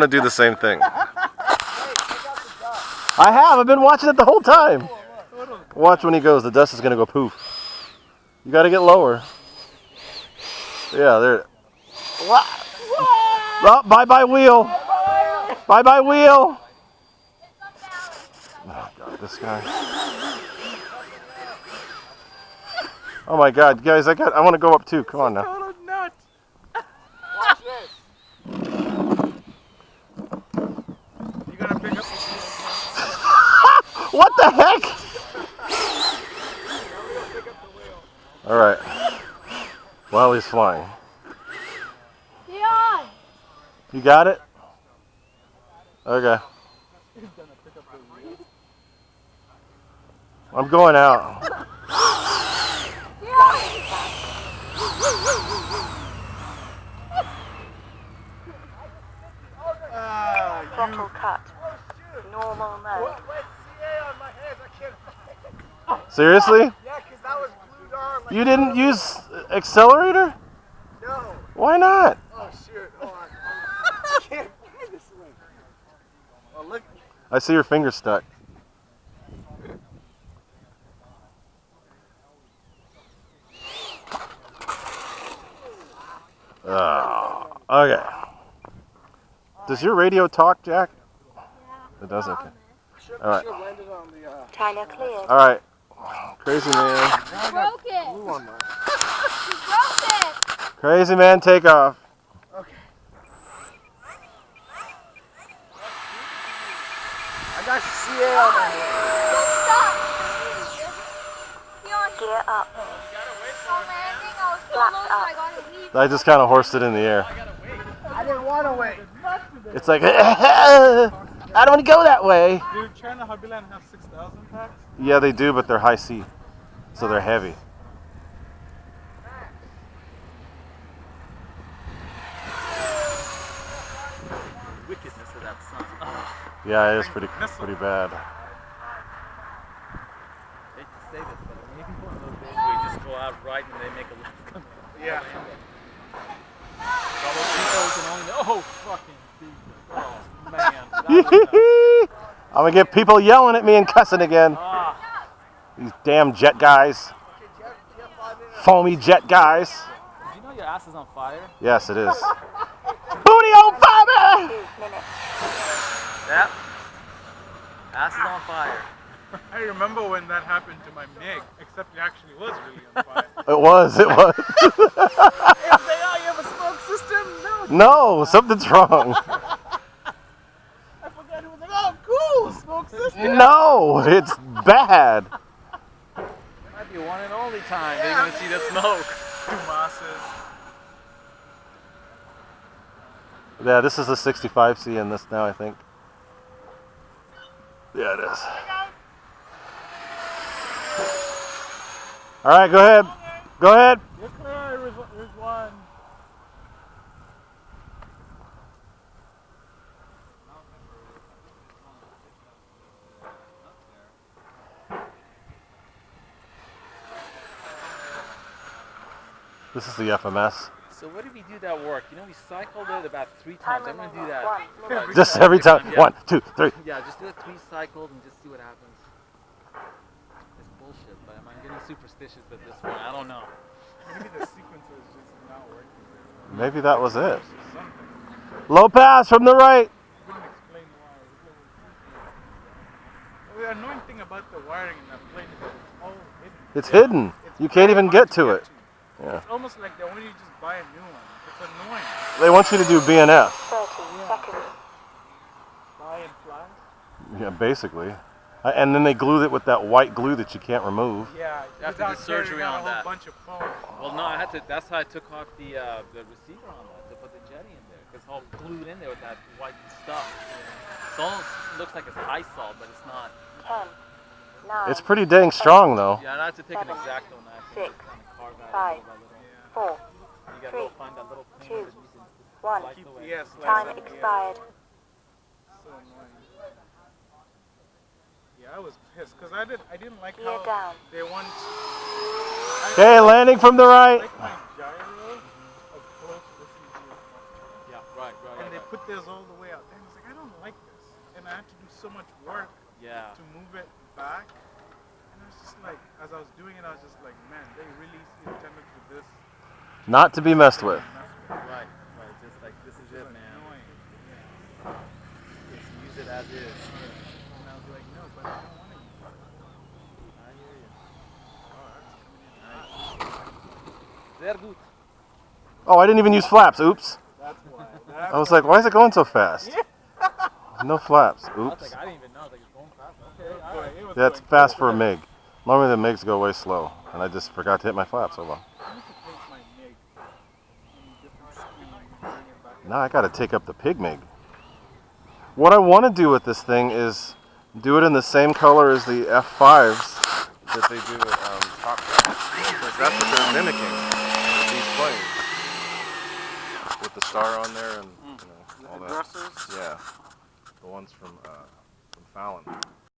to do the same thing. I have. I've been watching it the whole time. Watch when he goes. The dust is going to go poof. You got to get lower. Yeah, there. Oh, bye-bye wheel. Bye-bye wheel. Oh, God, this guy. Oh, my God. Guys, I want to go up, too. Come on now. Watch this. You gotta pick up the What the heck? All right. While he's flying. You got it? Okay. I'm going out. Throttle cut. Normal mode. Seriously? Yeah, because that was glued on. Like, You didn't use accelerator? No. Why not? Oh, shoot. Hold on. I can't find this one. Oh, look. I see your finger stuck. Okay. Does your radio talk, Jack? It does, okay. All right. China cleared. All right. Crazy man. You broke it. You broke it. Crazy man, take off. Okay. I got CA on my head. Gear up. I just kind of horsed it in the air. I didn't want to wait. It's like, I don't want to go that way. Dude, China Hobbyland have 6,000 packs? Yeah, they do, but they're high C, so they're heavy. Wickedness of that sun. Oh. Yeah, it is pretty bad. I hate to say this, but maybe one of those days where you just go out right and they make a left come in. Yeah. All those people can only know, oh, fucking Jesus. Oh, man. I'm going to get people yelling at me and cussing again. These damn jet guys. Foamy jet guys. Did you know your ass is on fire? Yes, it is. Booty on fire! 2 minutes. Yep. Ass is on fire. I remember when that happened to my Mig, except it actually was really on fire. It was. Hey, you have a smoke system? No, something's wrong. I forgot it was like, oh, cool, smoke system. No, it's bad. Might be one and only time they're going to see the smoke. Two masses. Yeah, this is the 65C in this now, I think. Yeah, it is. All right, go ahead. Go ahead. You're clear, there's one. This is the FMS. So what did we do that work? You know, we cycled it about 3 times. I'm going to do that. Just every time. Yeah. 1, 2, 3. Yeah, just do it 3 cycles and just see what happens. It's bullshit, but I'm getting superstitious at this point. I don't know. Maybe the sequencer is just not working. Maybe that was it. Low pass from the right. Couldn't explain why. The annoying thing about the wiring in that plane is that it's all hidden. It's hidden. You can't even get to it. Yeah. It's almost like they want you to just buy a new one. It's annoying. They want you to do BNF. 30 seconds. Buy and fly? Yeah, basically. And then they glue it with that white glue that you can't remove. Yeah, you have to do surgery on that. A whole bunch of foam. Well, no, I had to. That's how I took off the receiver on that to put the jetty in there. It's all glued in there with that white stuff. It almost looks like it's Lysol, but it's not. 10, 9. It's pretty dang strong, though. Yeah, I had to take an X-Acto knife. 6, 5, 4, 3, 2, 1. Time expired. So annoying. Yeah, I was pissed because I didn't like Gear how down. they want. Okay, landing from the right. Like my gyro as close to the CG as possible. Yeah, right. And they put theirs all the way out there. and it's like, I don't like this. And I had to do so much work to move it back. And I was just like, as I was doing it, I was just like, man, they really intended for this. Not to be messed with. Right. Just like, this is it, man. Just use it as is. And I was like, no, but I don't want to use it. I hear you. Oh, that's coming in. Very good. Oh, I didn't even use flaps. Oops. That's why. I was like, why is it going so fast? No flaps. I was Oops. like, I didn't even know. I was like, it's going fast. Okay, all right. That's fast for a MiG. Normally the MiGs go way slow, and I just forgot to hit my flaps. Oh well. I need to paint my MiG in different schemes and bring it back. Now I got to take up the pig MiG. What I want to do with this thing is do it in the same color as the F5s that they do at Top Gun. Because that's what they're mimicking with these planes. With the star on there and all that. Aggressors? Yeah. The ones from Fallon.